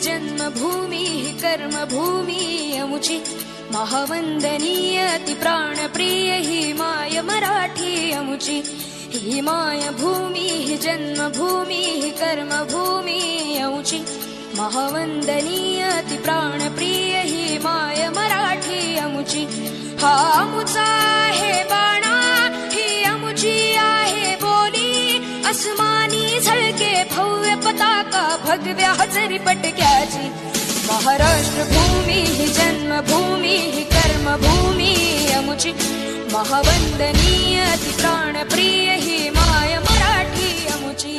जन्मभूमी कर्मभूमी अमुची महावंदनीय अति प्राणप्रिय ही माय मराठी अमुची ही माय भूमी जन्मभूमी कर्मभूमी अमुची महावंदनीय अति प्राणप्रिय ही माय मराठी अमुची हा अमुचा आहे बाणा ही अमुची आहे बोली अस्मानी झळके भव्य पताका भगव्या हजरी पटक्याची महाराष्ट्र भूमी ही जन्मभूमी ही कर्मभूमी अमुची महावंदनीय अति प्राणप्रिय ही माय मराठी अमुची।